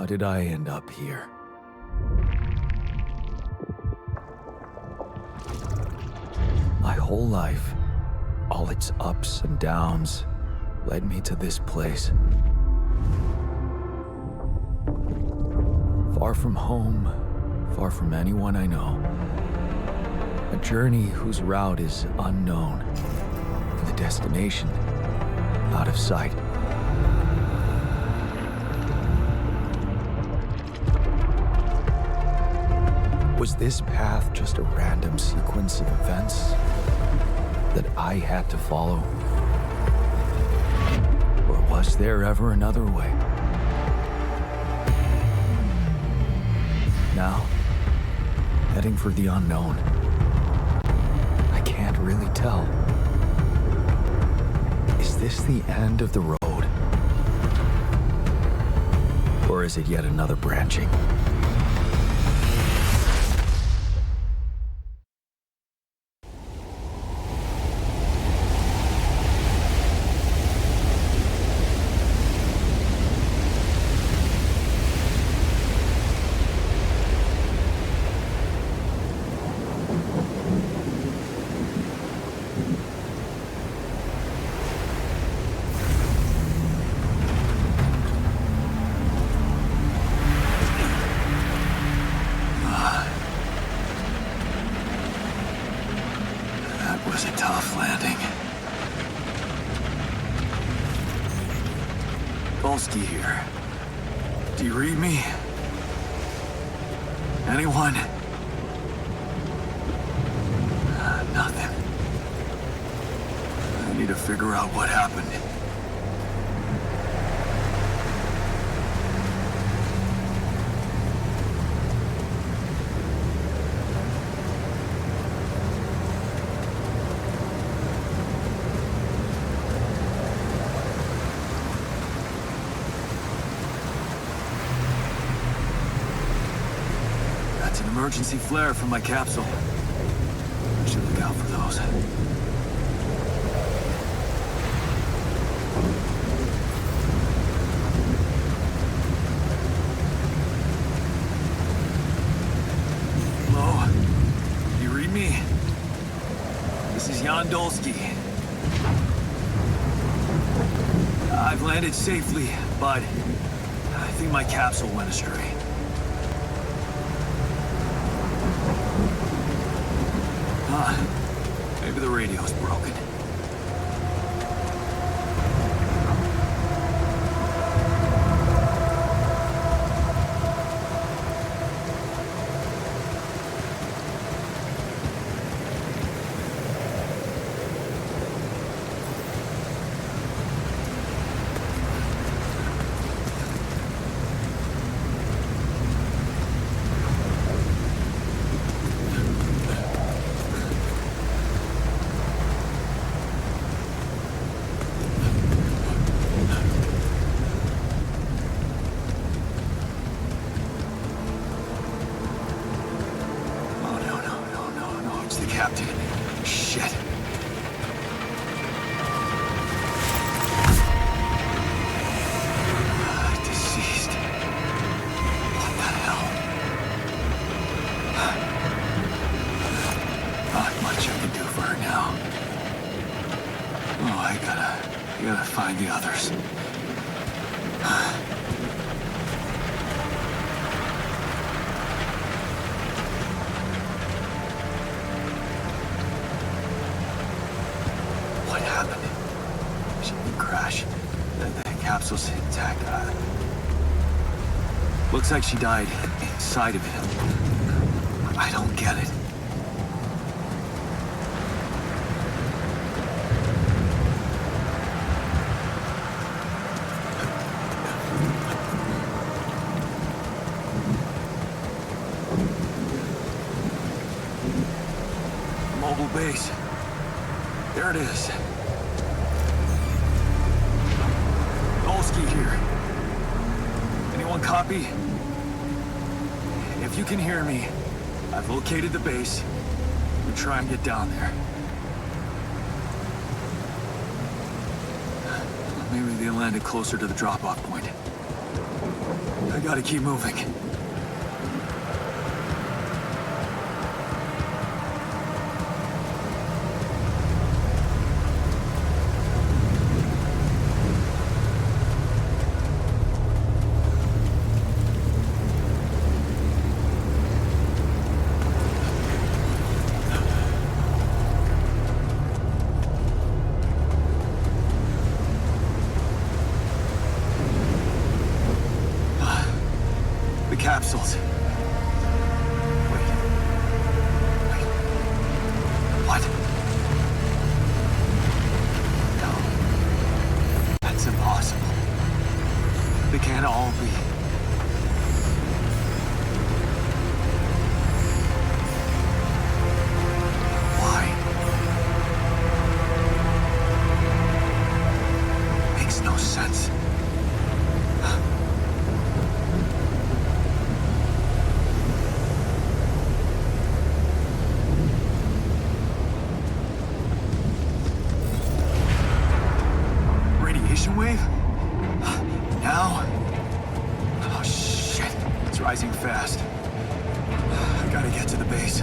did I end up here? My whole life, all its ups and downs, led me to this place. Far from home, far from anyone I know. A journey whose route is unknown, and the destination out of sight. Was this path just a random sequence of events that I had to follow? Or was there ever another way? Now, heading for the unknown. I can't really tell. Is this the end of the road? Or is it yet another branching? Was a tough landing. Dolski here. Do you read me? Anyone? Nothing. I need to figure out what happened. Emergency flare from my capsule. I should look out for those. Hello? You read me? This is Jan Dolski. I've landed safely, but I think my capsule went astray. Maybe the radio's broken. Captain. Shit. Deceased. What the hell? Not much I can do for her now. Oh, I gotta find the others. Crash. The capsule's intact. Looks like she died inside of it. I don't get it. Mobile base. There it is. Dolski here. Anyone copy? If you can hear me, I've located the base. We'll try and get down there. Maybe they landed closer to the drop-off point. I gotta keep moving. Capsules. Wait. What? No. That's impossible. They can't all be. Why? Makes no sense. Wave? Now? Oh shit, it's rising fast. I gotta get to the base.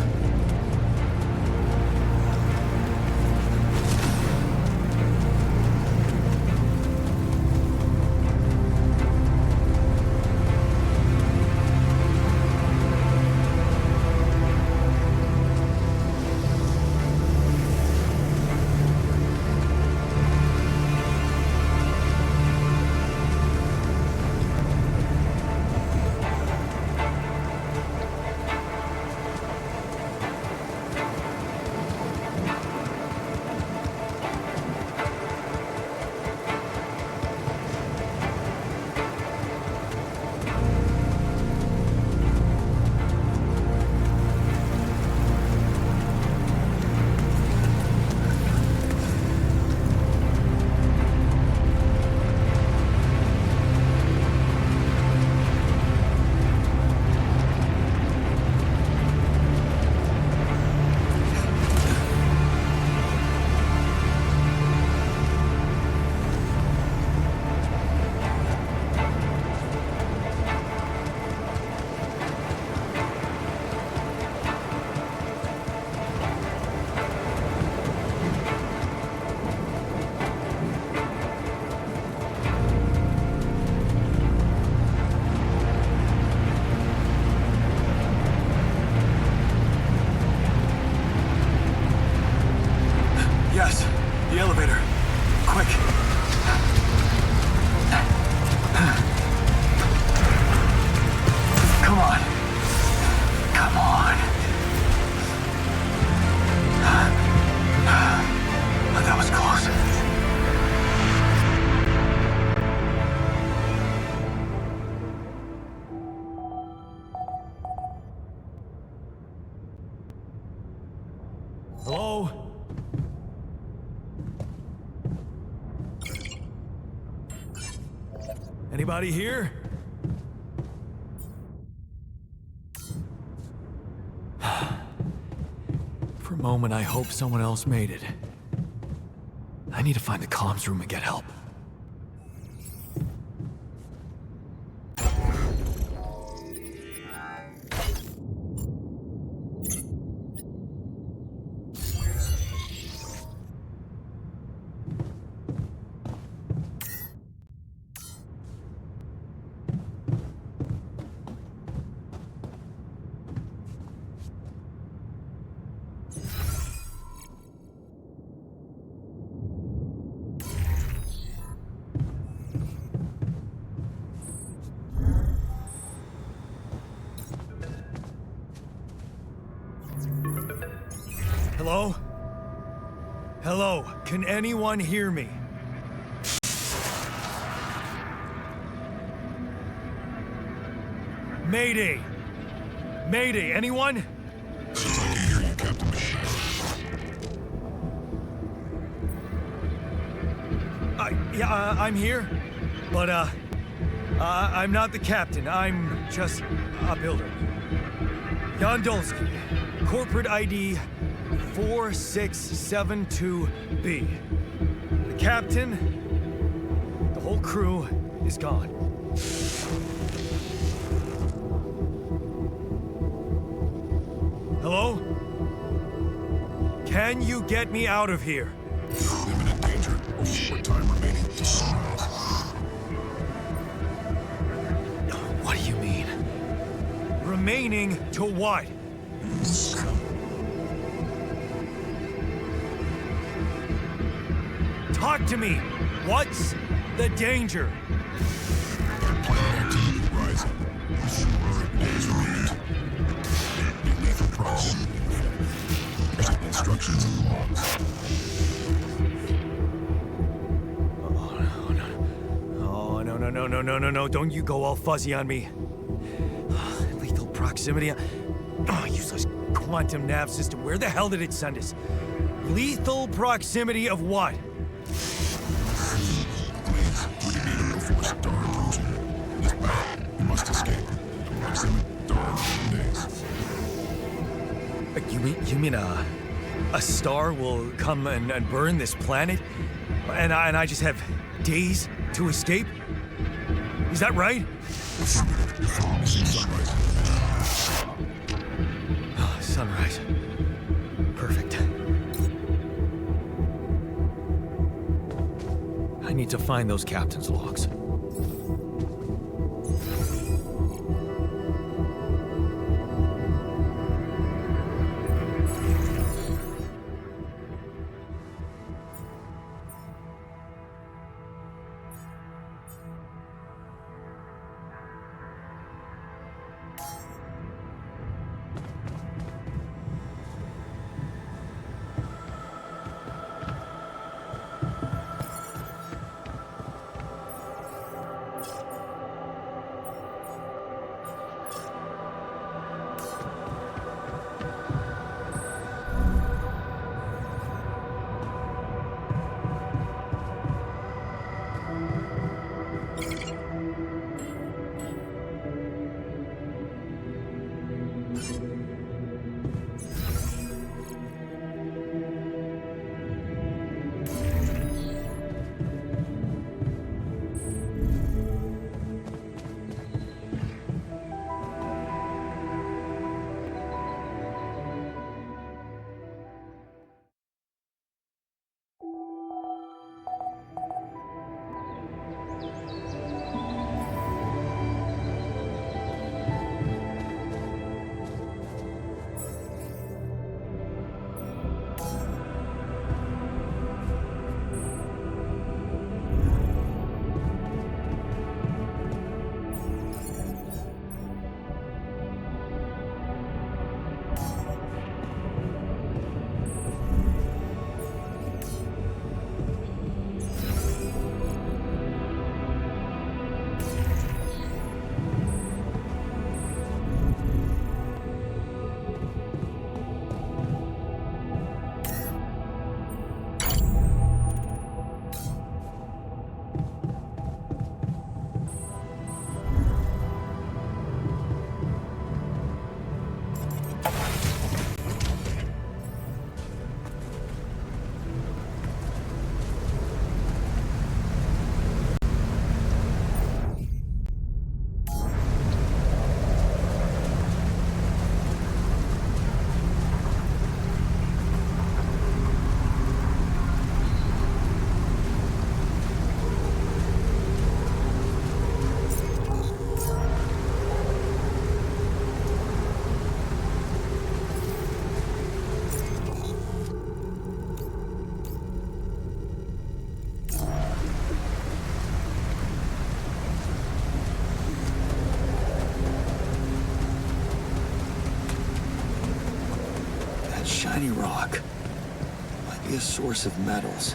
Yes, the elevator. Quick. Come on. Come on. That was close. Hello? Anybody here? For a moment, I hope someone else made it. I need to find the comms room and get help. Hello? Hello? Can anyone hear me? Mayday! Mayday, anyone? Since I can hear you, Captain Machine. I'm here, but I'm not the captain. I'm just a builder. Jan Dolski, corporate ID 4672B. The captain, the whole crew is gone. Hello? Can you get me out of here? Imminent danger. Only short time remaining to sunrise. What do you mean? Remaining to what? Talk to me! What's the danger? Planet activity rising. Short days remain. Be lethal proximity. Instructions and logs. Oh, no. Don't you go all fuzzy on me. Lethal proximity. Oh, useless quantum nav system. Where the hell did it send us? Lethal proximity of what? Please, we can need a no-force star approaching. This battle, we must escape. Proximity star days. You mean a star will come and burn this planet? And I just have days to escape? Is that right? Sunrise. Sunrise. Perfect. I need to find those captain's logs. Shiny rock. Might be a source of metals.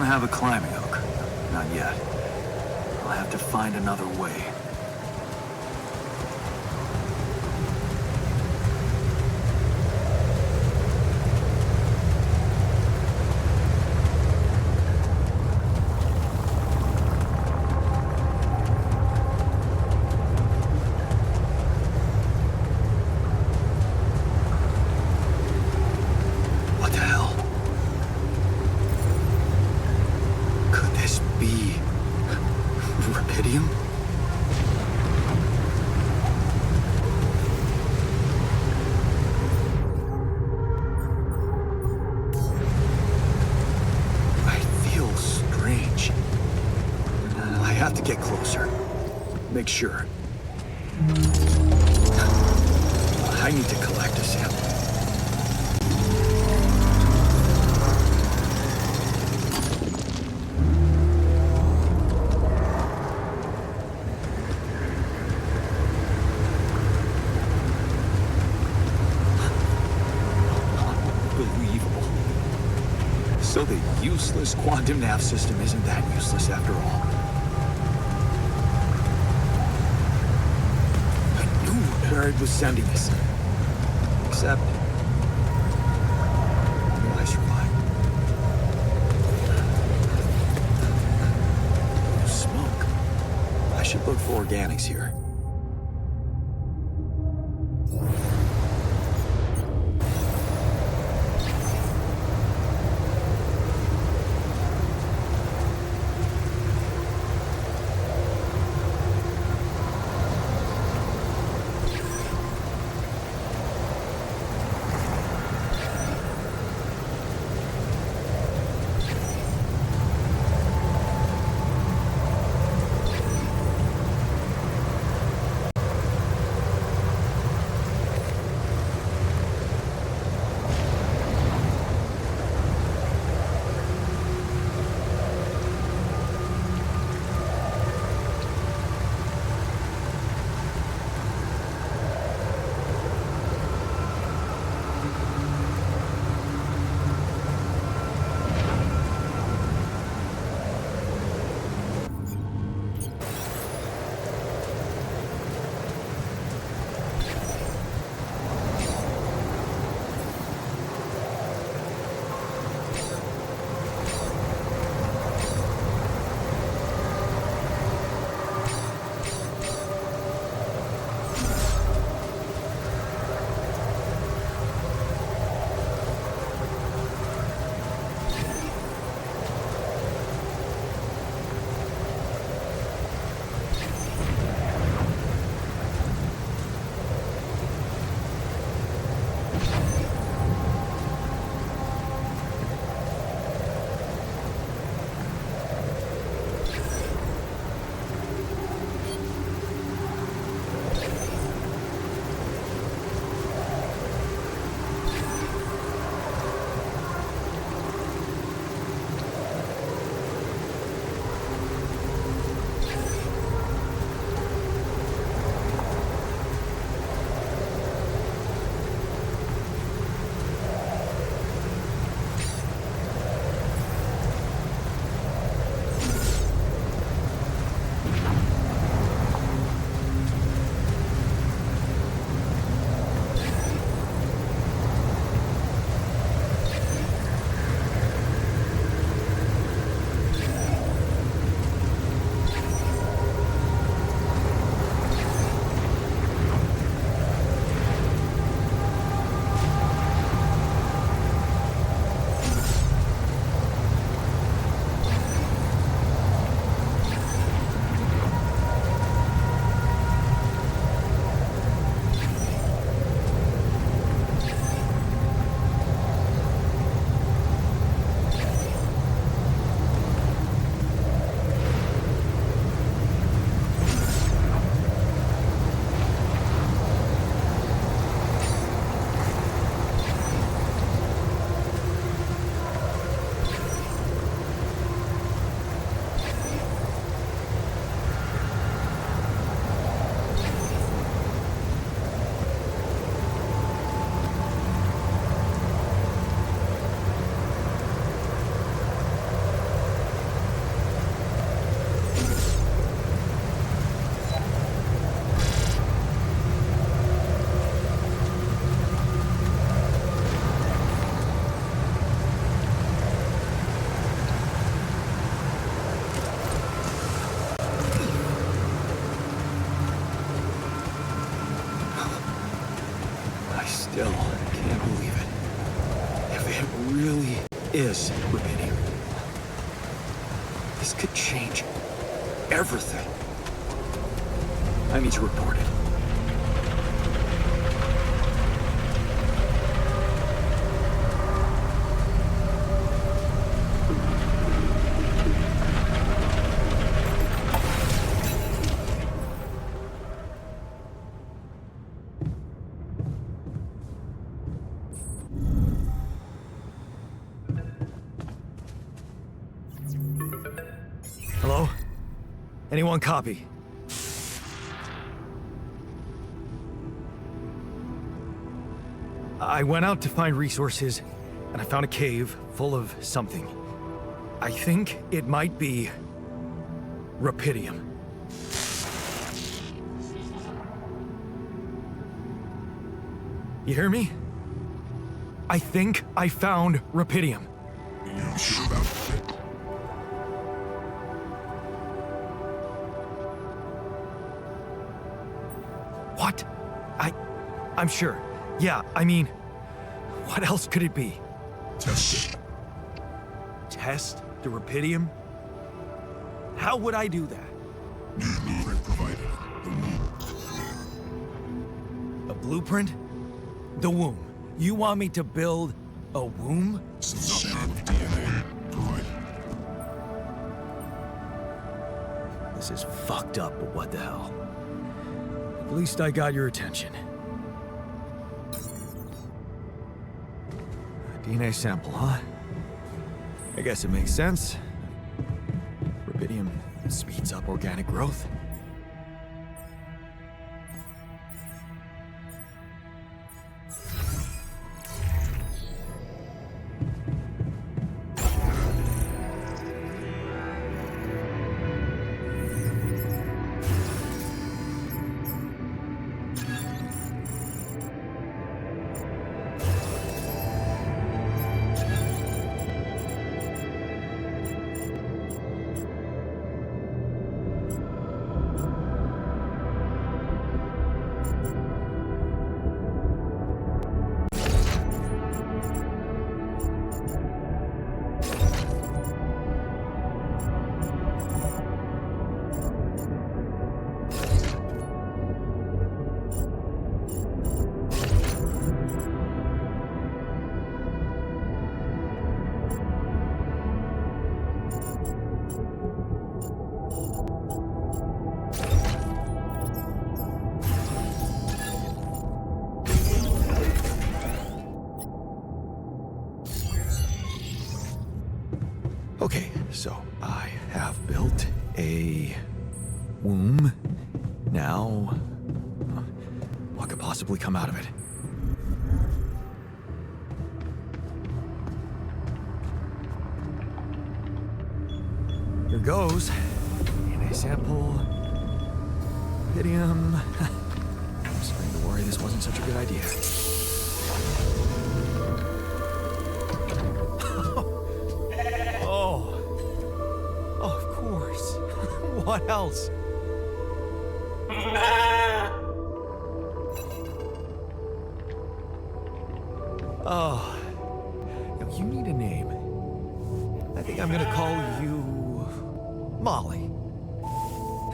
don't have a climbing hook. Not yet. I'll have to find another way. What the hell? Could this be rubidium? I feel strange. I have to get closer. Make sure. I need to collect a sample. Unbelievable. So the useless quantum nav system isn't that useless after all. I knew where it was sending us. Except... will I survive? No smoke. I should look for organics here. Still, I can't believe it. If it really is rubidium, this could change everything. I need to report it. Hello? Anyone copy? I went out to find resources, and I found a cave full of something. I think it might be rubidium. You hear me? I think I found rubidium. You sure about it? What? I'm sure. Yeah, I mean, what else could it be? Test it. Test the rubidium? How would I do that? New blueprint provided. The womb. A blueprint? The womb. You want me to build a womb? Some sample of DNA provided. This is fucked up, but what the hell? At least I got your attention. A DNA sample, huh? I guess it makes sense. Rubidium speeds up organic growth. Okay, so I have built a womb. Now, what could possibly come out of it? Here goes. DNA sample. Rubidium. I'm starting to worry this wasn't such a good idea. What else? Oh, yo, you need a name. I think I'm gonna call you Molly.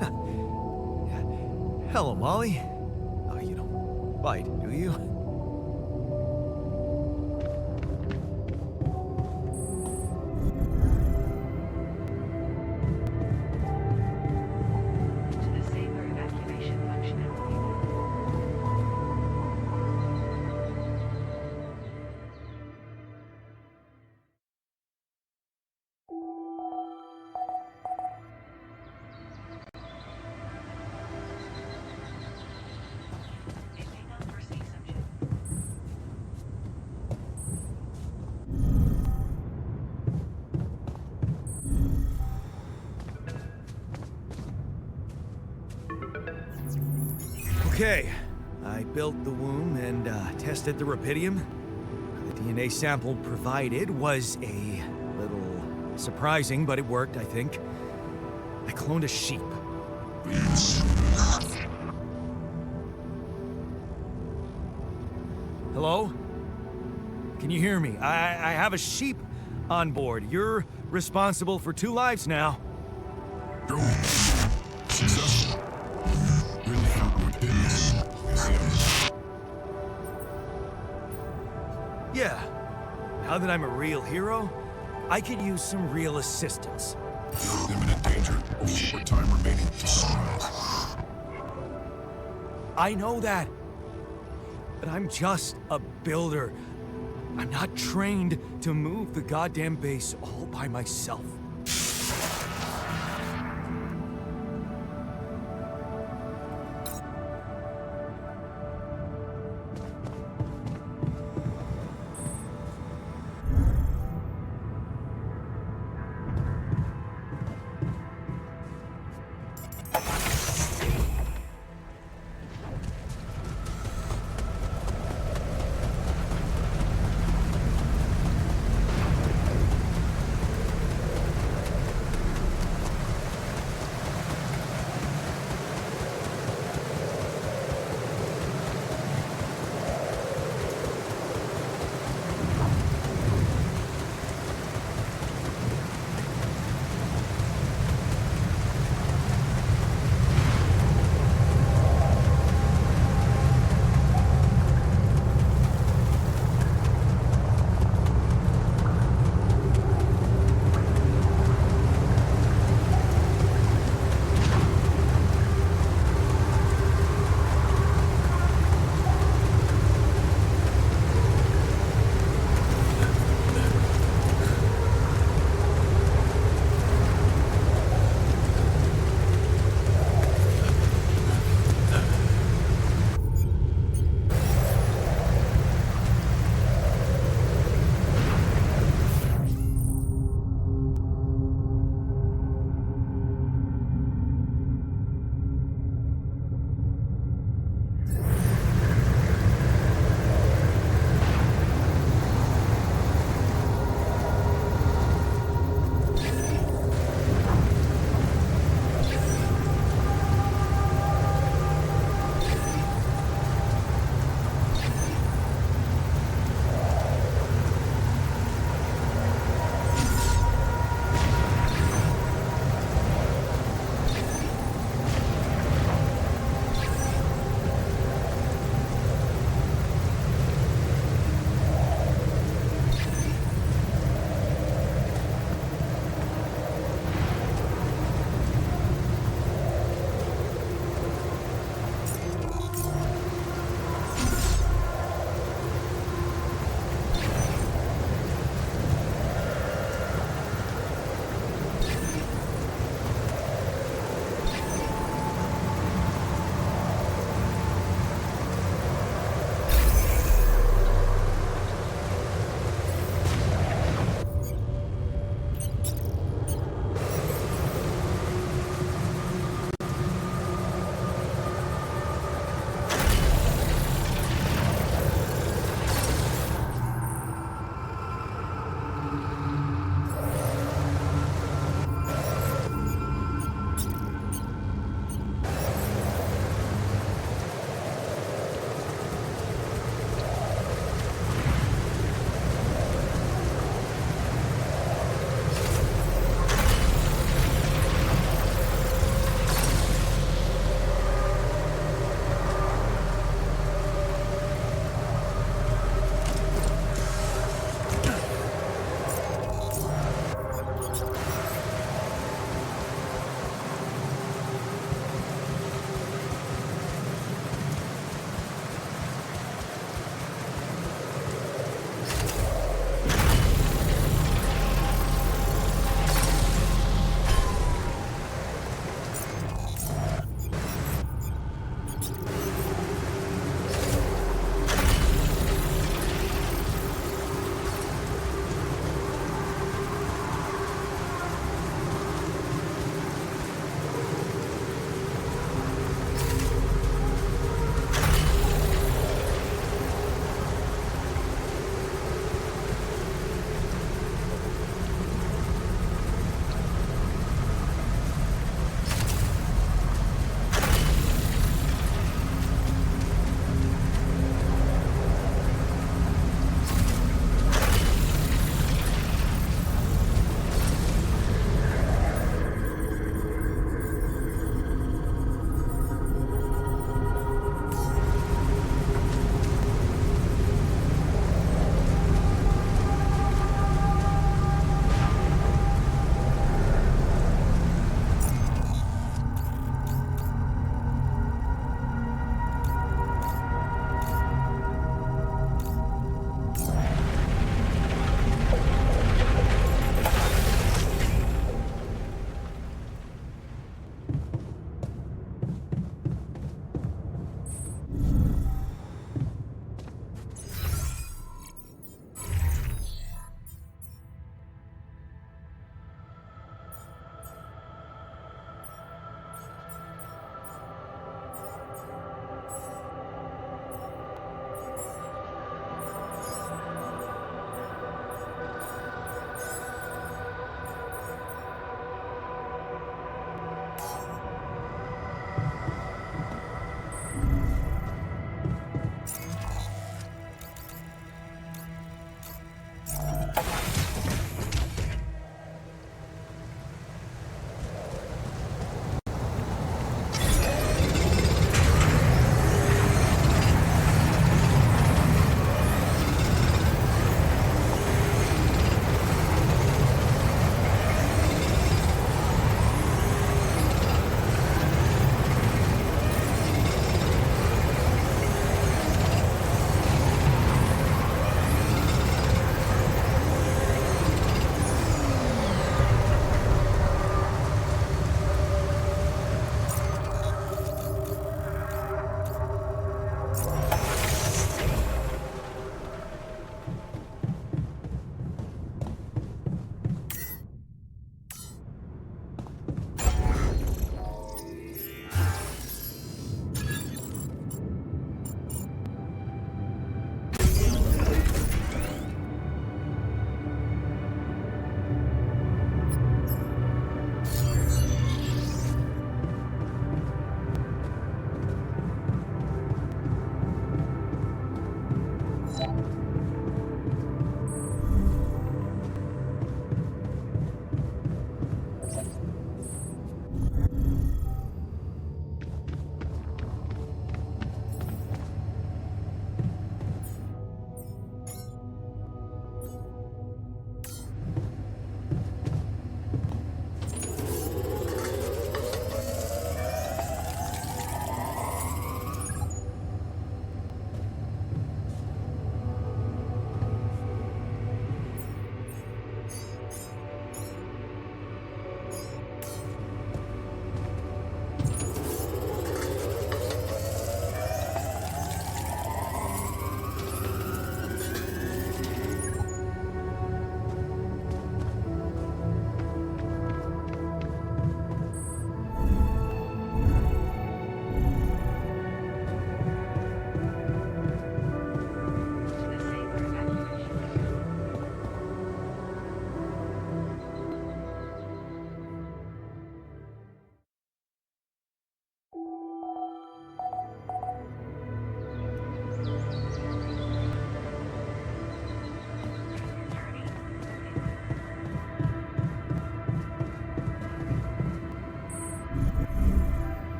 Huh. Yeah. Hello, Molly. Oh, you don't bite, do you? Okay, I built the womb and tested the rubidium. The DNA sample provided was a little surprising, but it worked, I think. I cloned a sheep. Hello? Can you hear me? I have a sheep on board. You're responsible for 2 lives now. Joey, successful. Really hurt with this. Yeah. Now that I'm a real hero, I could use some real assistance. You're in imminent danger. Over what time remaining to sunrise? I know that. But I'm just a builder. I'm not trained to move the goddamn base all by myself.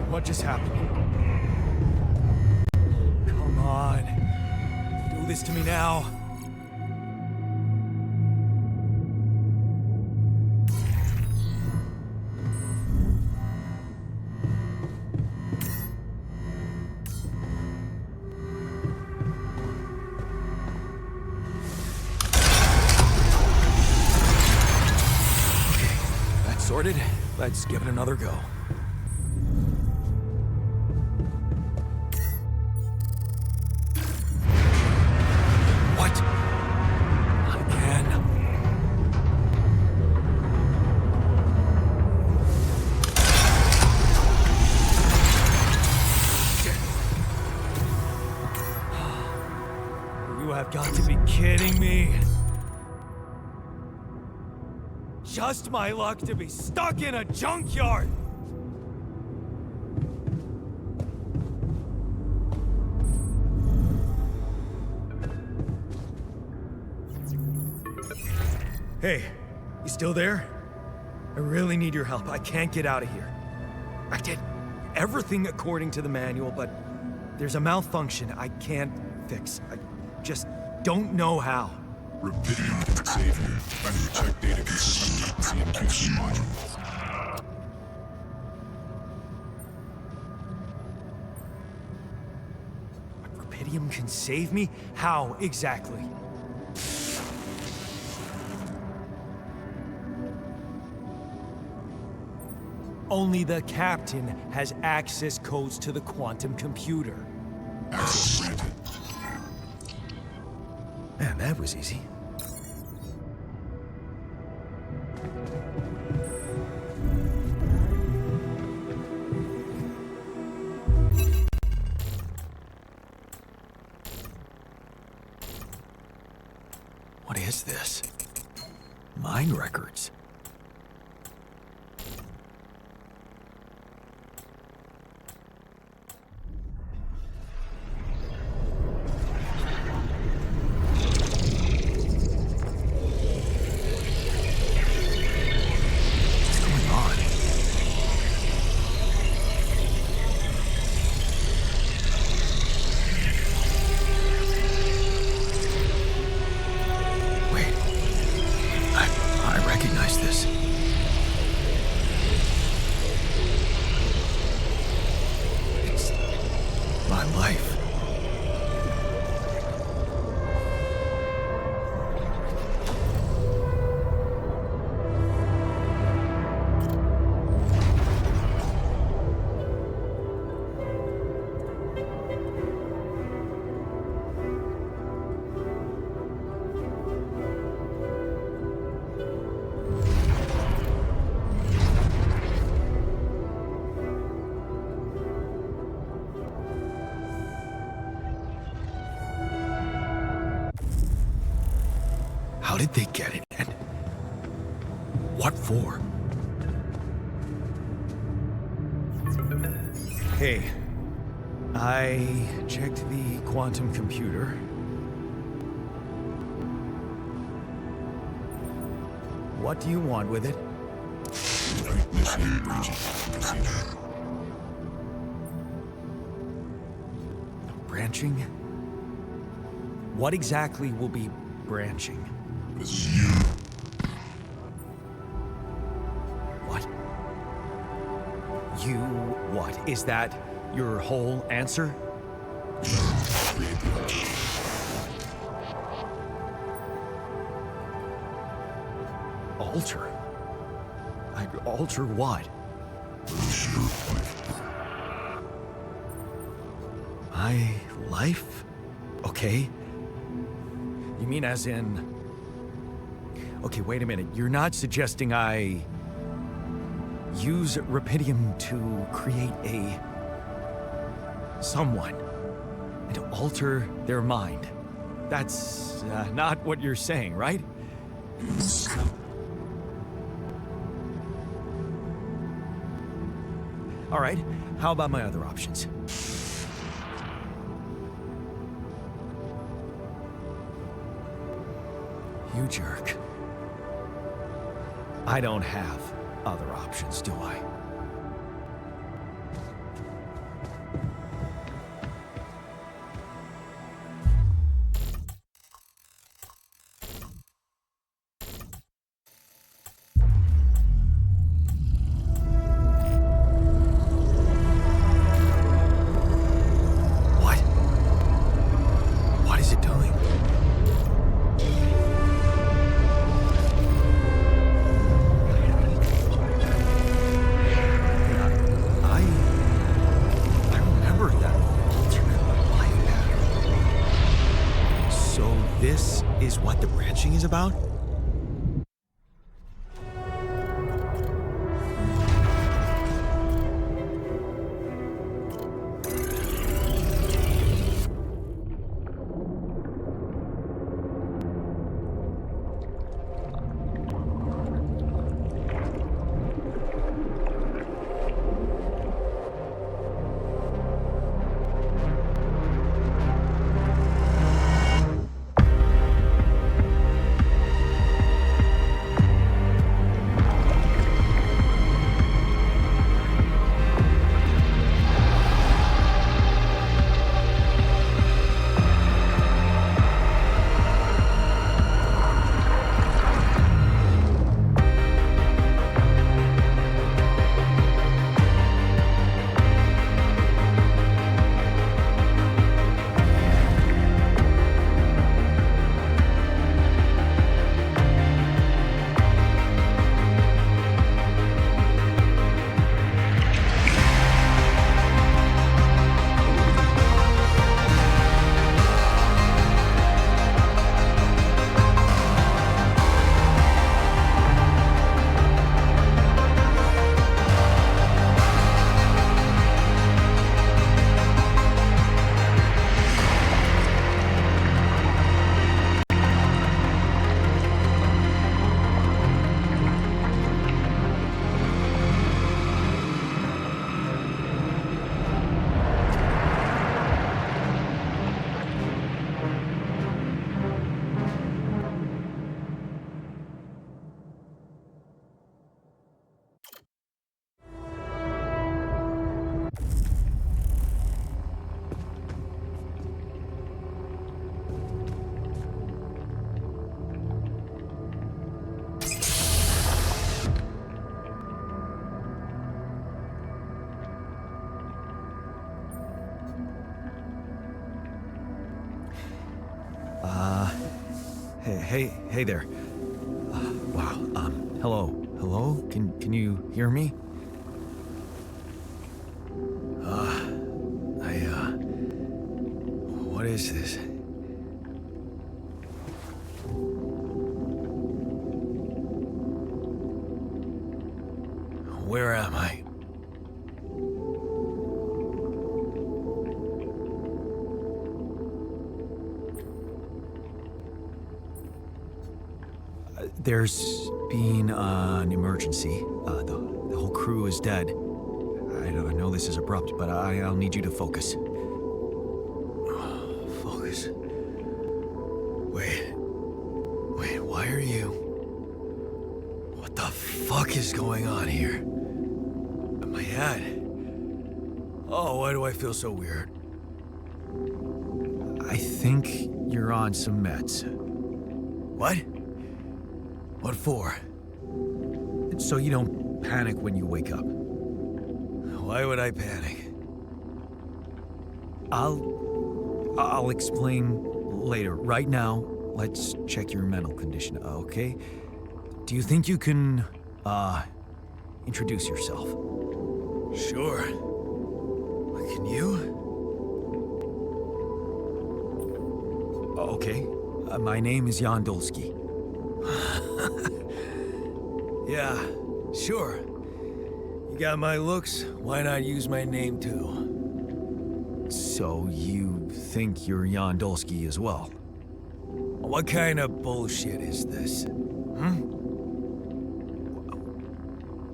What just happened? Come on. Do this to me now. Okay, that's sorted. Let's give it another go. You have got to be kidding me. Just my luck to be stuck in a junkyard. Hey, you still there? I really need your help. I can't get out of here. I did everything according to the manual, but there's a malfunction I can't fix. I just don't know how. Rapidium can save you. Find check data consistent with CMQC module. Rapidium can save me? How exactly? Only the captain has access codes to the quantum computer. Access granted. Man, that was easy. What is this? Mine records. How did they get it? And what for? Hey, I checked the quantum computer. What do you want with it? Initiate breaching procedure. Branching? What exactly will be branching? You. What? You what? Is that your whole answer? Create the altar. Alter? I'd alter what? Lose your life. My life? Okay. You mean as in... Okay, wait a minute. You're not suggesting I... use Rapidium to create a... someone, and to alter their mind. That's not what you're saying, right? All right, how about my other options? You jerk. I don't have other options, do I? is about? Hey there. Wow. Hello. Hello? Can you hear me? What is this? Where am I? There's been an emergency. The whole crew is dead. I know this is abrupt, but I'll need you to focus. Focus. Wait, why are you... What the fuck is going on here? My head. Oh, why do I feel so weird? I think you're on some meds. What? What for? So you don't panic when you wake up. Why would I panic? I'll explain later. Right now, let's check your mental condition, okay? Do you think you can, introduce yourself? Sure. Can you? Okay. My name is Jan Dolski. Yeah, sure. You got my looks, why not use my name too? So you think you're Jan Dolski as well? What kind of bullshit is this?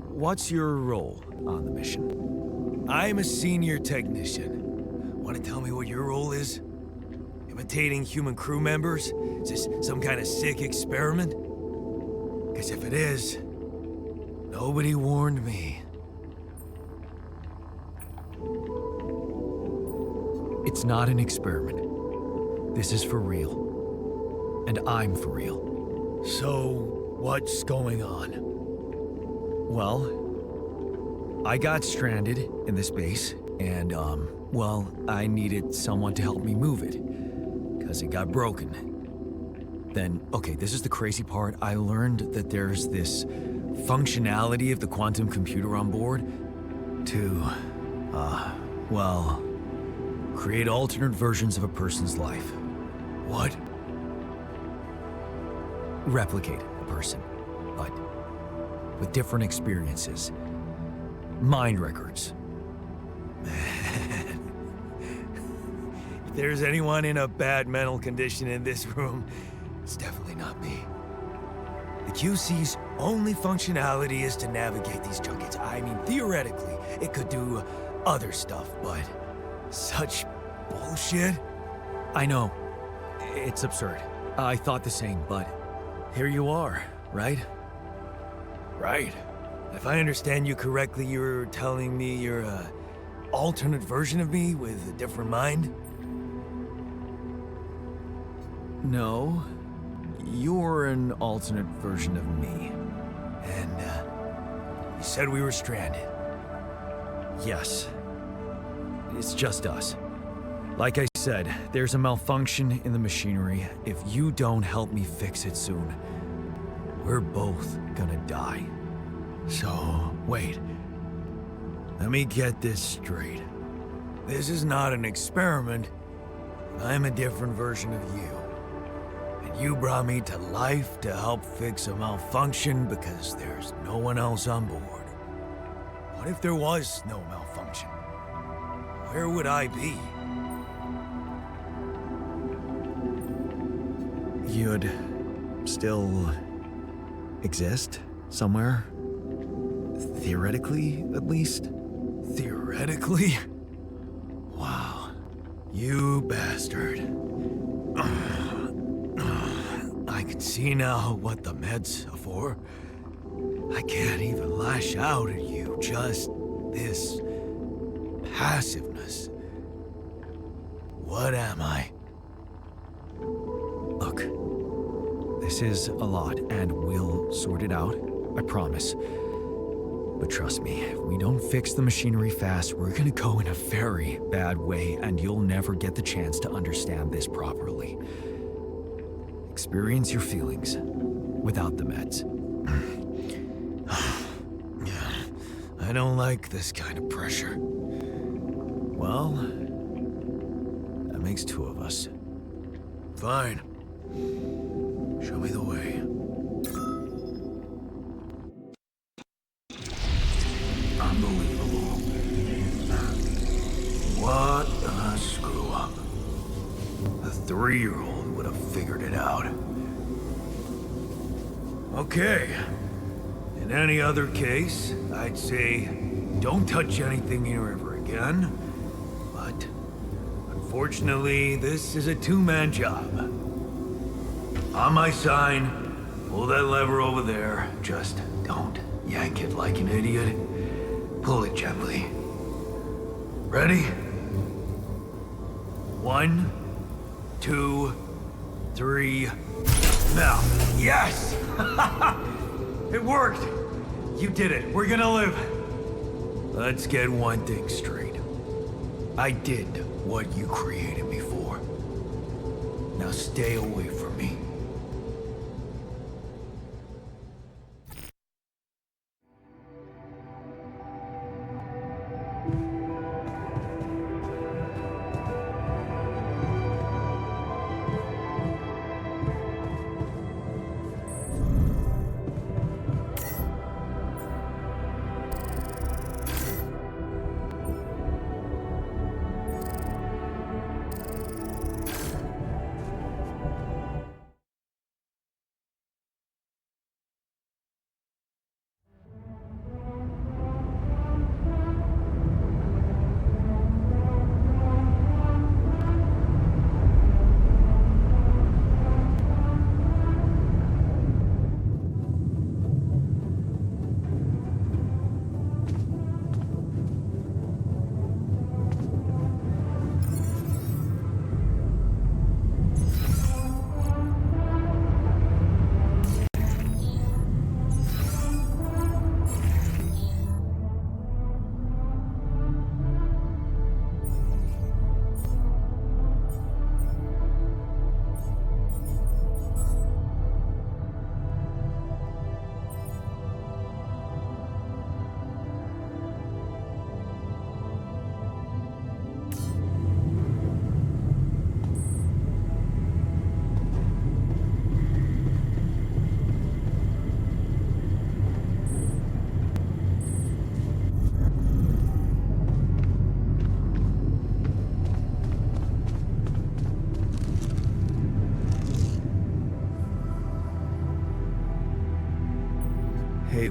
What's your role on the mission? I'm a senior technician. Want to tell me what your role is? Imitating human crew members? Is this some kind of sick experiment? Because if it is, nobody warned me. It's not an experiment. This is for real. And I'm for real. So, what's going on? Well, I got stranded in this base, and, well, I needed someone to help me move it. Because it got broken. Then, okay, this is the crazy part. I learned that there's this functionality of the quantum computer on board to, well, create alternate versions of a person's life. What? replicate a person, but with different experiences. Mind records. If there's anyone in a bad mental condition in this room, it's definitely not me. The QC's only functionality is to navigate these junkets. I mean, theoretically, it could do other stuff, but such bullshit? I know. It's absurd. I thought the same, but here you are, right? Right. If I understand you correctly, you're telling me you're a alternate version of me with a different mind? No. You're an alternate version of me. And, you said we were stranded. Yes. It's just us. Like I said, there's a malfunction in the machinery. If you don't help me fix it soon, we're both gonna die. So, wait. Let me get this straight. This is not an experiment. I'm a different version of you. And you brought me to life to help fix a malfunction because there's no one else on board. What if there was no malfunction? Where would I be? You'd still exist somewhere? Theoretically, at least? Theoretically? Wow. You bastard. I can see now what the meds are for. I can't even lash out at you, just this passiveness. What am I? Look, this is a lot, and we'll sort it out, I promise. But trust me, if we don't fix the machinery fast, we're gonna go in a very bad way, and you'll never get the chance to understand this properly. Experience your feelings without the meds. I don't like this kind of pressure. Well, that makes two of us. Fine. Show me the way. Unbelievable. What a screw up. A 3-year-old would have figured it out. Okay. In any other case, I'd say don't touch anything here ever again. But unfortunately, this is a two-man job. On my sign, pull that lever over there. Just don't yank it like an idiot. Pull it gently. Ready? 1, 2, 3. Now. Yes! It worked! You did it. We're gonna live. Let's get one thing straight. I did what you created me for. Now stay away from me.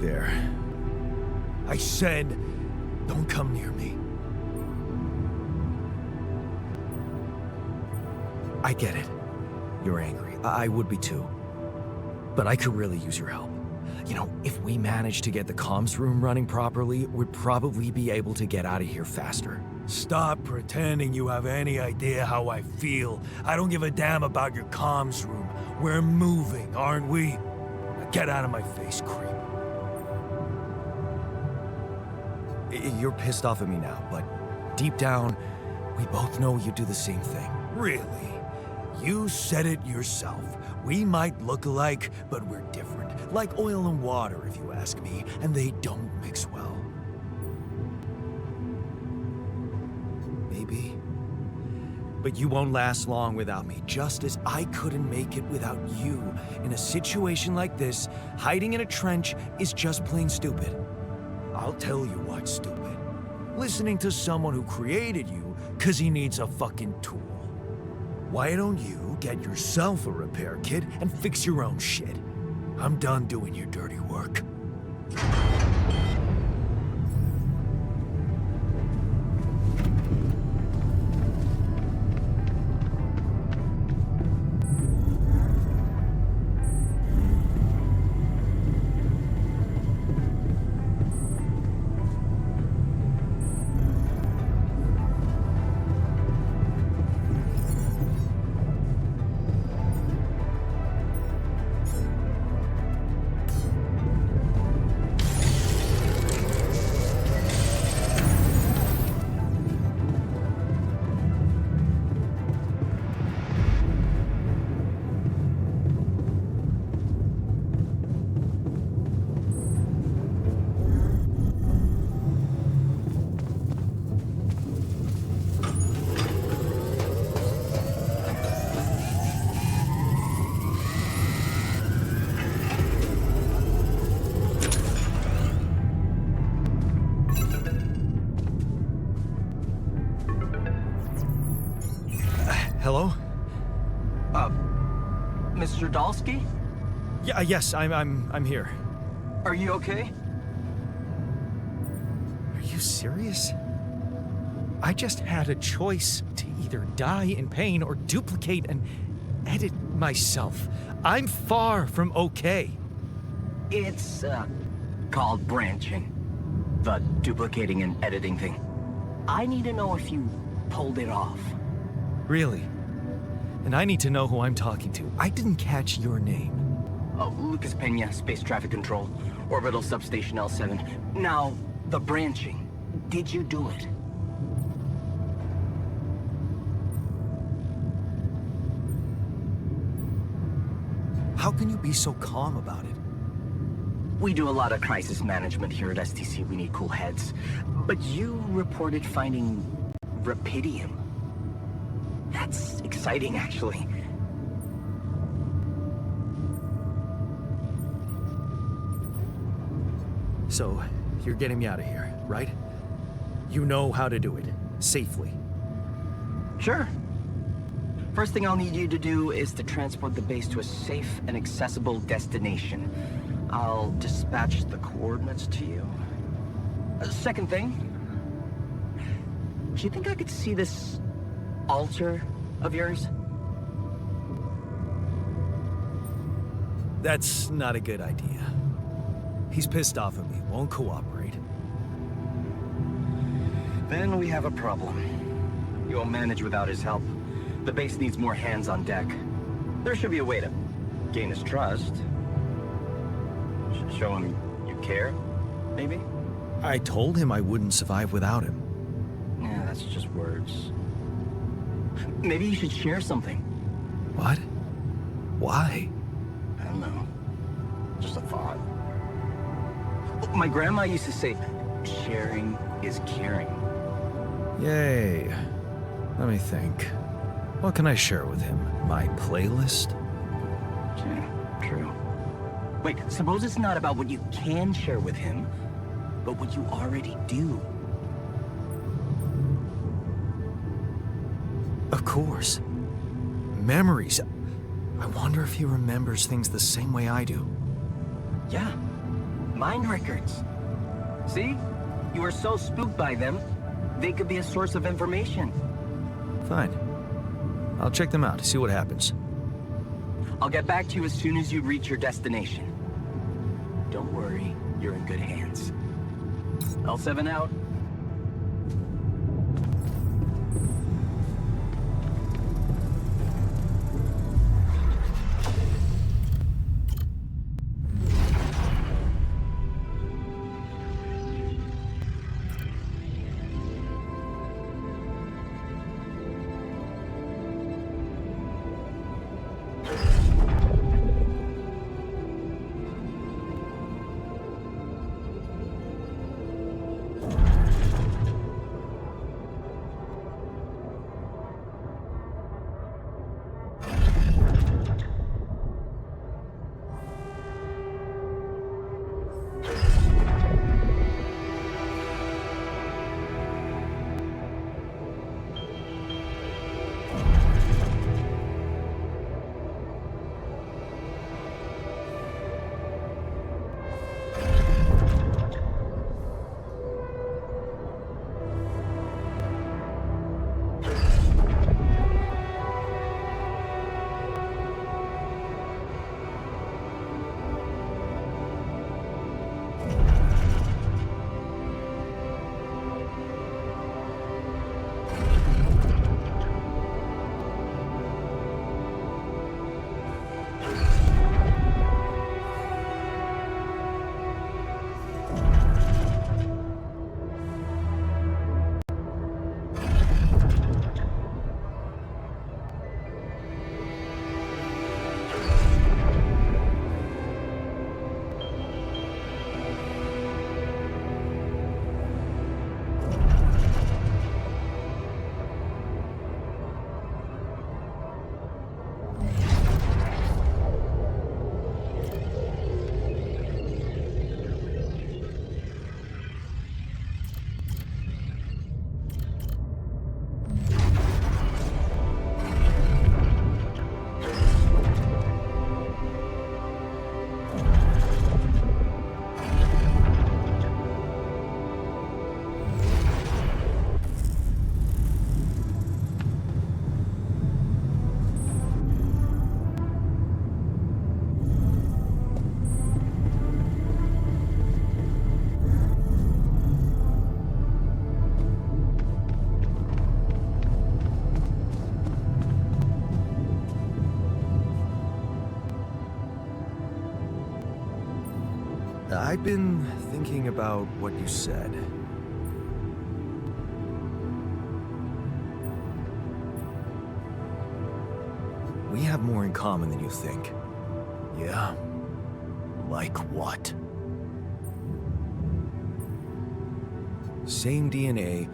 there. I said, don't come near me. I get it. You're angry. I would be too. But I could really use your help. You know, if we manage to get the comms room running properly, we'd probably be able to get out of here faster. Stop pretending you have any idea how I feel. I don't give a damn about your comms room. We're moving, aren't we? Now get out of my face, creep. You're pissed off at me now, but deep down, we both know you do the same thing. Really? You said it yourself. We might look alike, but we're different. Like oil and water, if you ask me, and they don't mix well. Maybe. But you won't last long without me, just as I couldn't make it without you. In a situation like this, hiding in a trench is just plain stupid. I'll tell you what's stupid. Listening to someone who created you because he needs a fucking tool. Why don't you get yourself a repair kit and fix your own shit? I'm done doing your dirty work. Hello? Mr. Dolski? Yeah, yes, I'm here. Are you okay? Are you serious? I just had a choice to either die in pain or duplicate and edit myself. I'm far from okay. It's, called branching. The duplicating and editing thing. I need to know if you pulled it off. Really? And I need to know who I'm talking to. I didn't catch your name. Oh, Lucas Pena, Space Traffic Control, Orbital Substation L7. Now, the branching. Did you do it? How can you be so calm about it? We do a lot of crisis management here at STC. We need cool heads. But you reported finding Rapidium. That's exciting, actually. So, you're getting me out of here, right? You know how to do it, safely. Sure. First thing I'll need you to do is to transport the base to a safe and accessible destination. I'll dispatch the coordinates to you. Second thing, do you think I could see this altar of yours? That's not a good idea. He's pissed off at me, won't cooperate. Then we have a problem. You'll manage without his help. The base needs more hands on deck. There should be a way to gain his trust. Show him you care, maybe? I told him I wouldn't survive without him. Yeah, that's just words. Maybe you should share something. What? Why? I don't know. Just a thought. My grandma used to say, sharing is caring. Yay. Let me think. What can I share with him? My playlist? Yeah, true. Wait, suppose it's not about what you can share with him, but what you already do. Of course. Memories. I wonder if he remembers things the same way I do. Yeah. Mind records. See? You were so spooked by them, they could be a source of information. Fine. I'll check them out, see what happens. I'll get back to you as soon as you reach your destination. Don't worry, you're in good hands. L7 out. I've been thinking about what you said. We have more in common than you think. Yeah? Like what? Same DNA,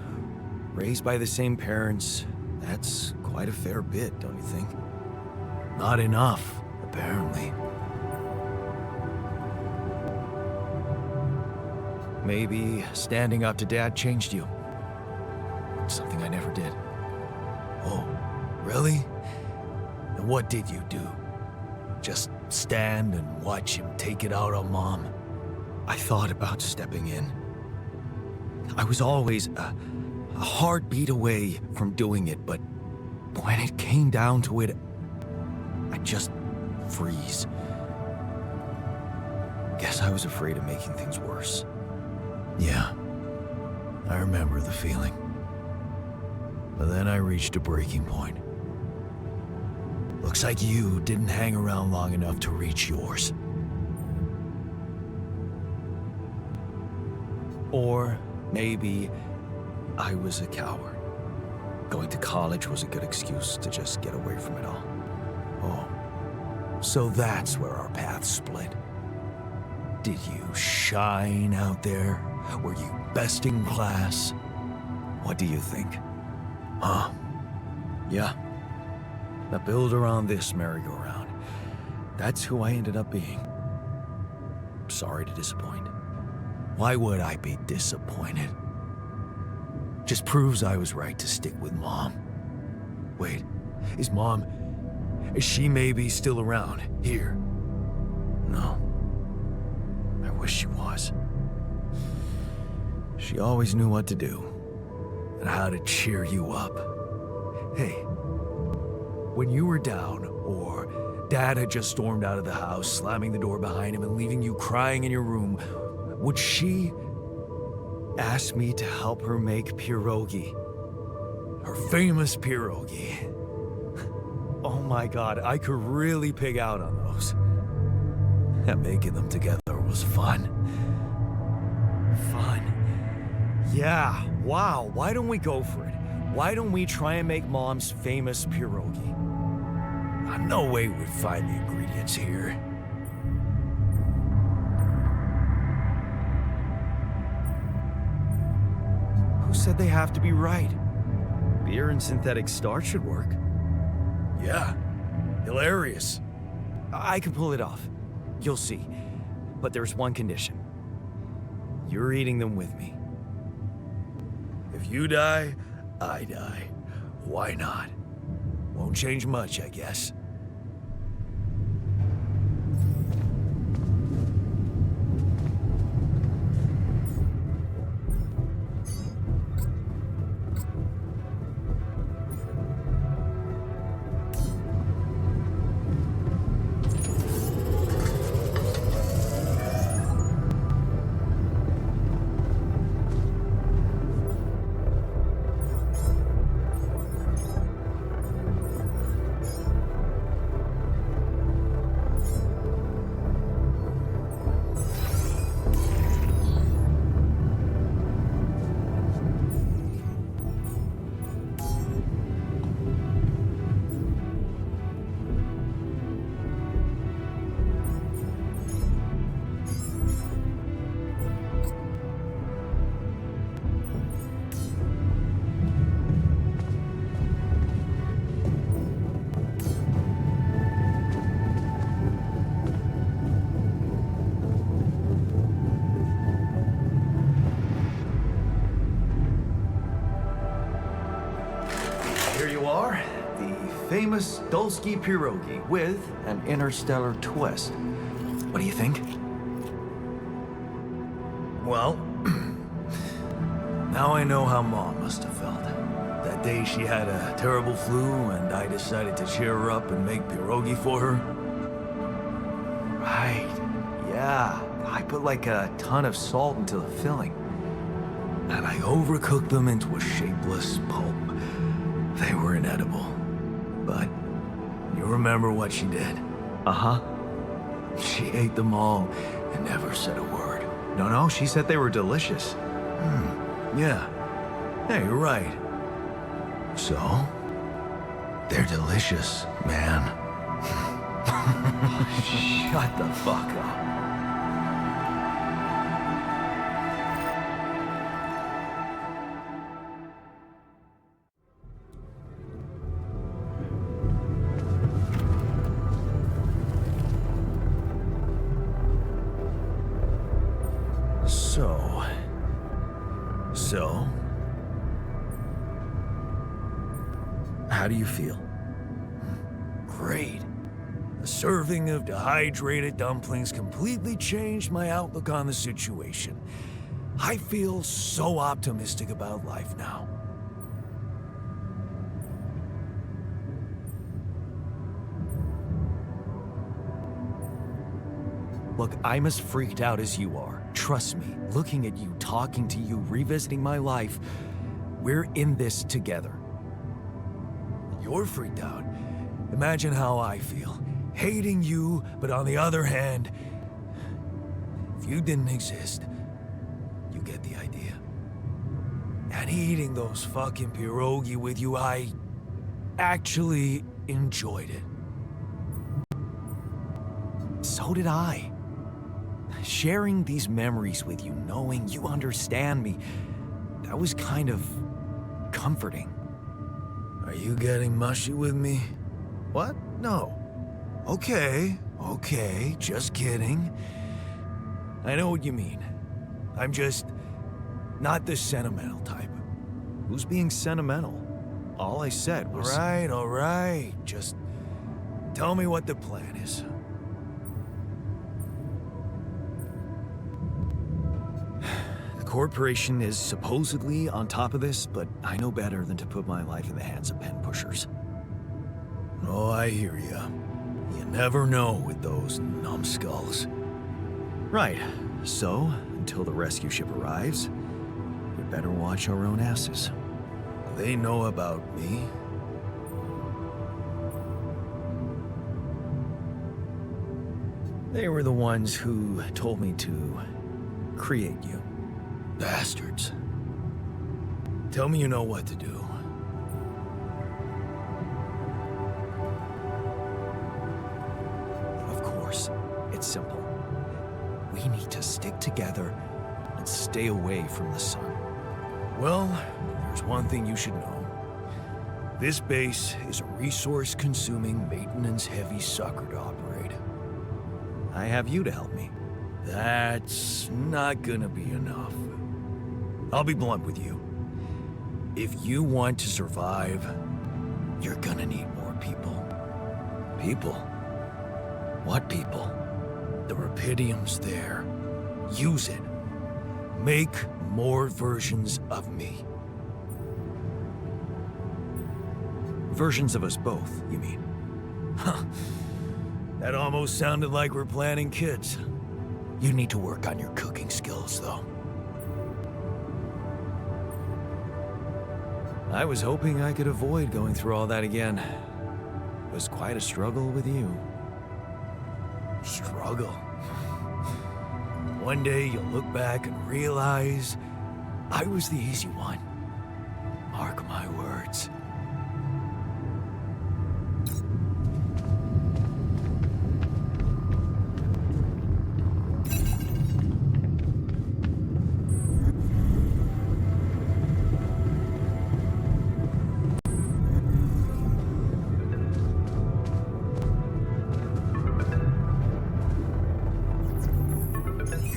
raised by the same parents. That's quite a fair bit, don't you think? Not enough, apparently. Maybe standing up to Dad changed you. Something I never did. Oh, really? And what did you do? Just stand and watch him take it out on Mom? I thought about stepping in. I was always a heartbeat away from doing it, but when it came down to it, I'd just freeze. Guess I was afraid of making things worse. Yeah, I remember the feeling. But then I reached a breaking point. Looks like you didn't hang around long enough to reach yours. Or maybe I was a coward. Going to college was a good excuse to just get away from it all. Oh, so that's where our paths split. Did you shine out there? Were you best in class? What do you think? Huh? Yeah. Now build around this merry-go-round. That's who I ended up being. Sorry to disappoint. Why would I be disappointed? Just proves I was right to stick with Mom. Wait, is she maybe still around here? No. I wish she was. She always knew what to do and how to cheer you up. Hey, when you were down, or Dad had just stormed out of the house, slamming the door behind him and leaving you crying in your room, would she ask me to help her make pierogi? Her famous pierogi. Oh my God, I could really pig out on those. And making them together was fun. Fun. Yeah, wow, why don't we go for it? Why don't we try and make Mom's famous pierogi? No way we'd find the ingredients here. Who said they have to be right? Beer and synthetic starch should work. Yeah, hilarious. I can pull it off. You'll see. But there's one condition. You're eating them with me. If you die, I die. Why not? Won't change much, I guess. Here you are, the famous Dolski pierogi with an interstellar twist. What do you think? Well, now I know how Mom must have felt. That day she had a terrible flu and I decided to cheer her up and make pierogi for her. Right, yeah. I put like a ton of salt into the filling. And I overcooked them into a shapeless pulp. They were inedible. But you remember what she did? Uh-huh. She ate them all and never said a word. No, she said they were delicious. Yeah. Yeah, you're right. So, they're delicious, man. Shut the fuck up. So, how do you feel? Great. A serving of dehydrated dumplings completely changed my outlook on the situation. I feel so optimistic about life now. Look, I'm as freaked out as you are. Trust me, looking at you, talking to you, revisiting my life, we're in this together. You're freaked out. Imagine how I feel. Hating you, but on the other hand, if you didn't exist, you get the idea. And eating those fucking pierogi with you, I actually enjoyed it. So did I. Sharing these memories with you, knowing you understand me, that was kind of comforting. Are you getting mushy with me? What? No. Okay, just kidding. I know what you mean. I'm just not the sentimental type. Who's being sentimental? All I said was... All right. Just tell me what the plan is. corporation is supposedly on top of this, but I know better than to put my life in the hands of pen pushers. Oh, I hear ya. You never know with those numbskulls. Right. So, until the rescue ship arrives, we better watch our own asses. They know about me. They were the ones who told me to create you. Bastards. Tell me you know what to do. Of course, it's simple. We need to stick together and stay away from the sun. Well, there's one thing you should know. This base is a resource-consuming, maintenance-heavy sucker to operate. I have you to help me. That's not gonna be enough. I'll be blunt with you. If you want to survive, you're gonna need more people. People? What people? The Rapidium's there. Use it. Make more versions of me. Versions of us both, you mean? Huh. That almost sounded like we're planning kids. You need to work on your cooking skills, though. I was hoping I could avoid going through all that again. It was quite a struggle with you. Struggle? One day you'll look back and realize I was the easy one. Mark my words.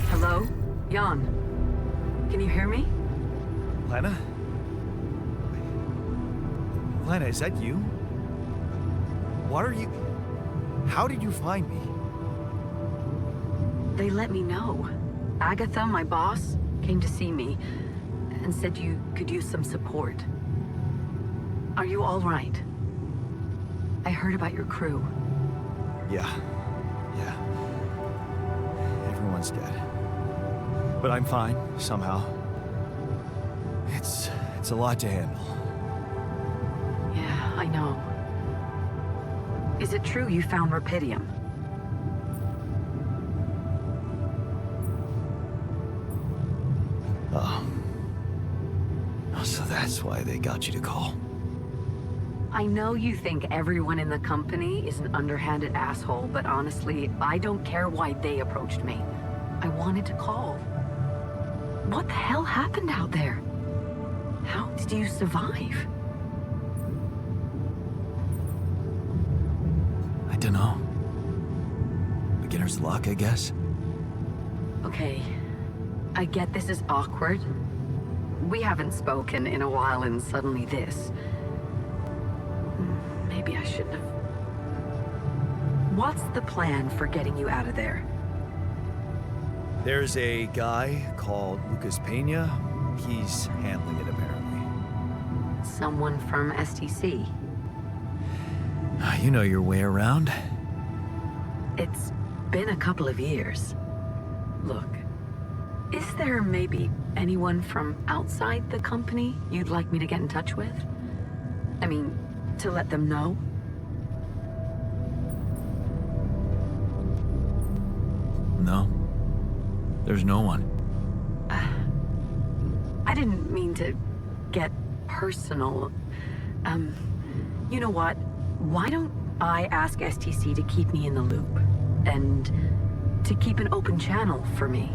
Hello? Jan? Can you hear me? Lena? Lena, is that you? What are you... How did you find me? They let me know. Agatha, my boss, came to see me and said you could use some support. Are you all right? I heard about your crew. Yeah. Everyone's dead. But I'm fine, somehow. It's a lot to handle. Yeah, I know. Is it true you found Rapidium? Oh. So that's why they got you to call. I know you think everyone in the company is an underhanded asshole, but honestly, I don't care why they approached me. I wanted to call. What the hell happened out there? How did you survive? I don't know. Beginner's luck, I guess. Okay, I get this is awkward. We haven't spoken in a while and suddenly this. Maybe I shouldn't have. What's the plan for getting you out of there? There's a guy called Lucas Pena. He's handling it, apparently. Someone from STC. You know your way around. It's been a couple of years. Look, is there maybe anyone from outside the company you'd like me to get in touch with? I mean, to let them know? No. There's no one. I didn't mean to get personal. You know what? Why don't I ask STC to keep me in the loop? And to keep an open channel for me?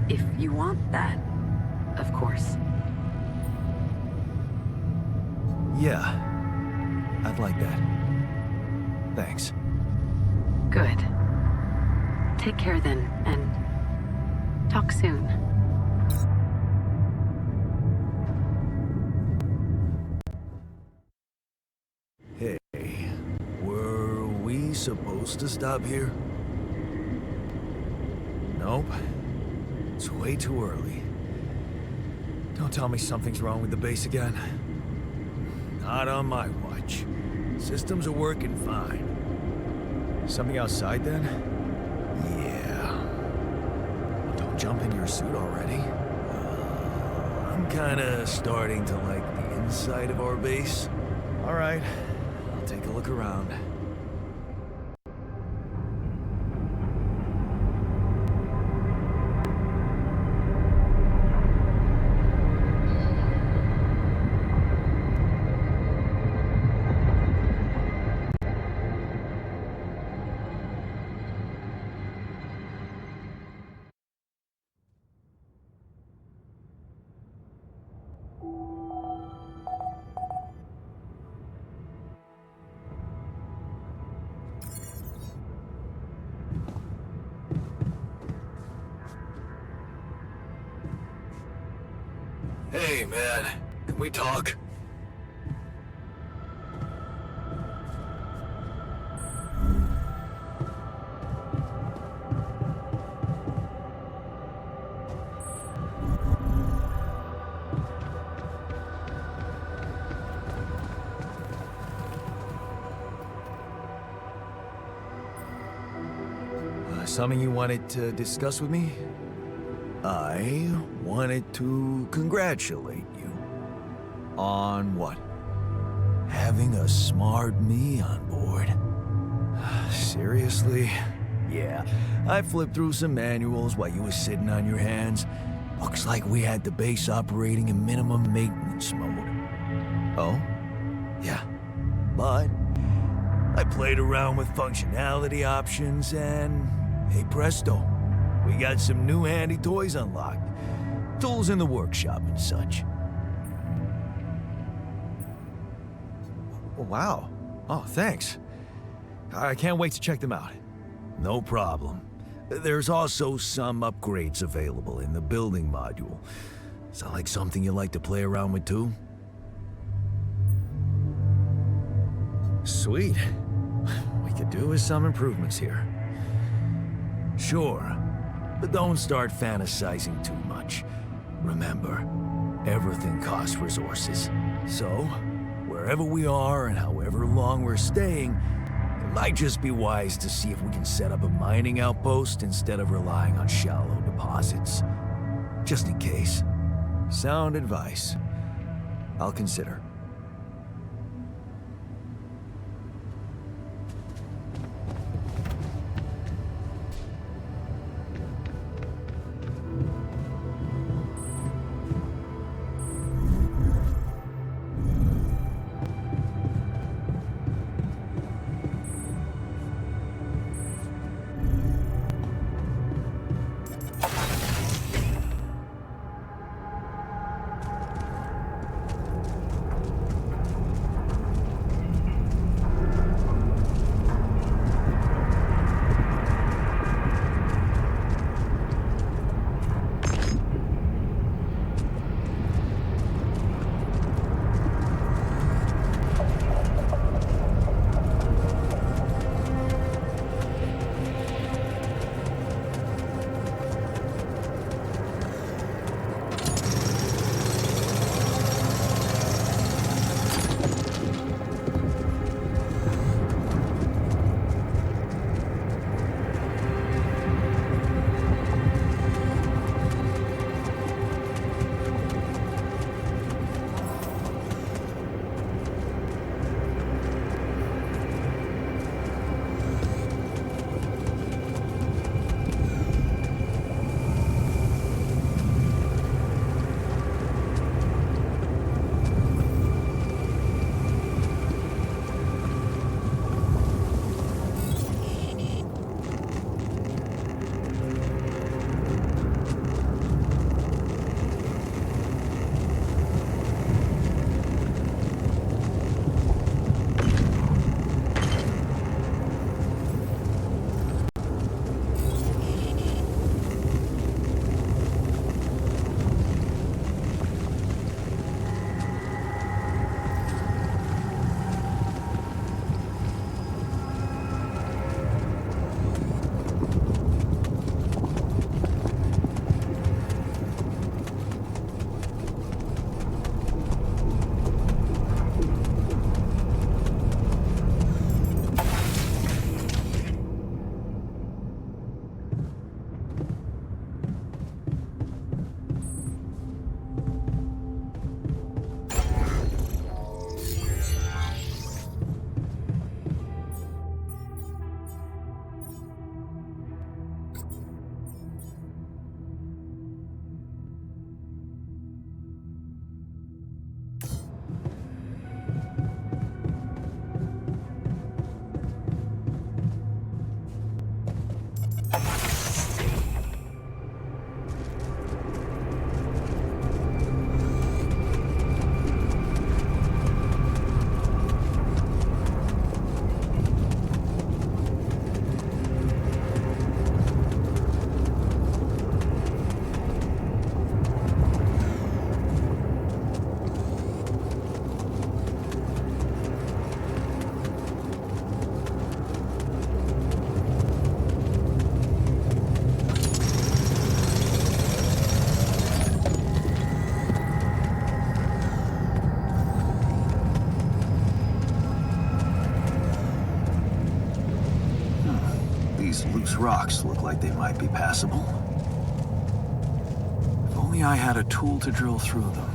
If you want that, of course. Yeah. I'd like that. Thanks. Good. Take care then, and talk soon. Hey, were we supposed to stop here? Nope. It's way too early. Don't tell me something's wrong with the base again. Not on my watch. Systems are working fine. Something outside then? Yeah. Don't jump in your suit already. I'm kinda starting to like the inside of our base. All right, I'll take a look around. Hey, man. Can we talk? Something you wanted to discuss with me? I wanted to congratulate you. On what? Having a smart me on board. Seriously? Yeah, I flipped through some manuals while you were sitting on your hands. Looks like we had the base operating in minimum maintenance mode. Oh? Yeah, but I played around with functionality options and, hey presto, we got some new handy toys unlocked. Tools in the workshop and such. Wow. Oh, thanks. I can't wait to check them out. No problem. There's also some upgrades available in the building module. Sound like something you like to play around with too? Sweet. We could do with some improvements here. Sure, but don't start fantasizing too much. Remember, everything costs resources. So, wherever we are and however long we're staying, it might just be wise to see if we can set up a mining outpost instead of relying on shallow deposits. Just in case. Sound advice. I'll consider. These loose rocks look like they might be passable. If only I had a tool to drill through them.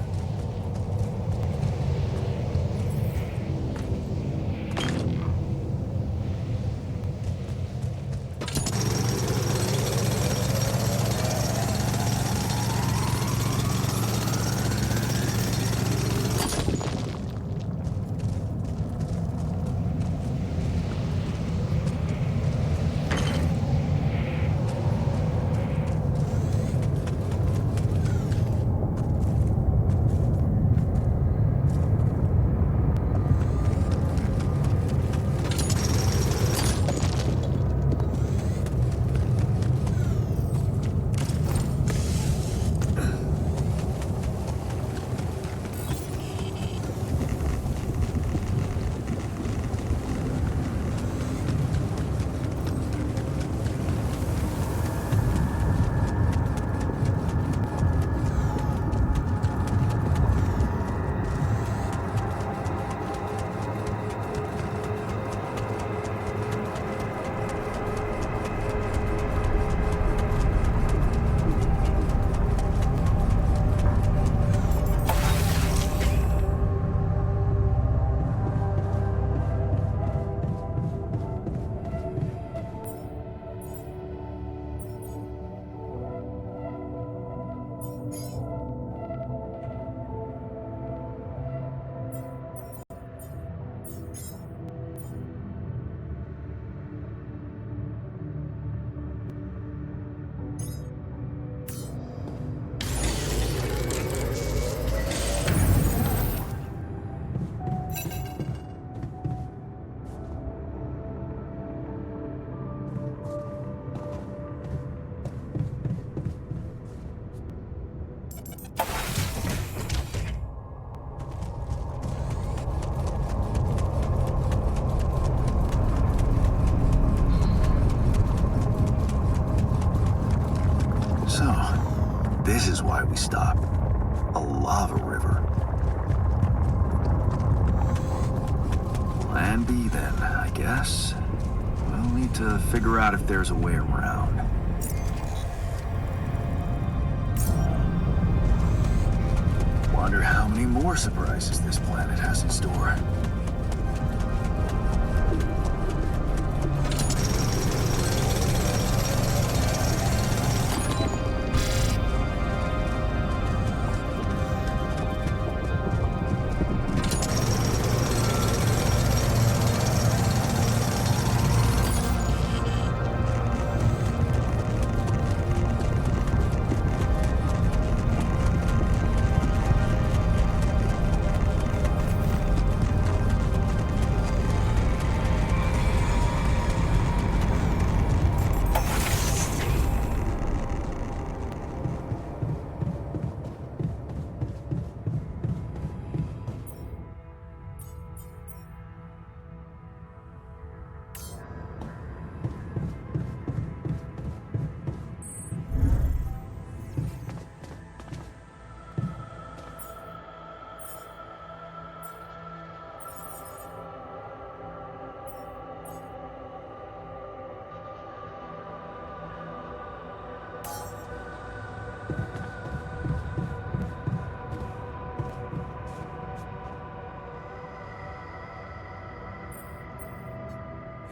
This is why we stopped. A lava river. Plan B then, I guess. We'll need to figure out if there's a way around. Wonder how many more surprises this planet has in store.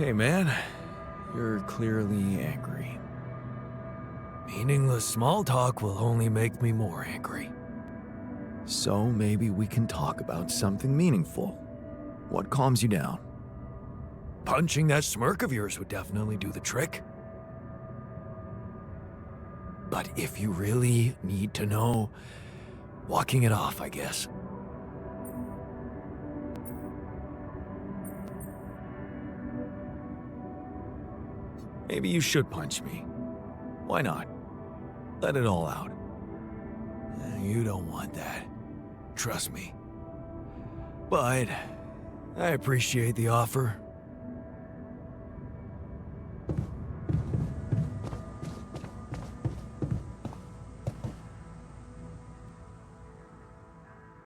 Hey man, you're clearly angry. Meaningless small talk will only make me more angry. So maybe we can talk about something meaningful. What calms you down? Punching that smirk of yours would definitely do the trick. But if you really need to know, walking it off, I guess. Maybe you should punch me. Why not? Let it all out. You don't want that. Trust me. But I appreciate the offer.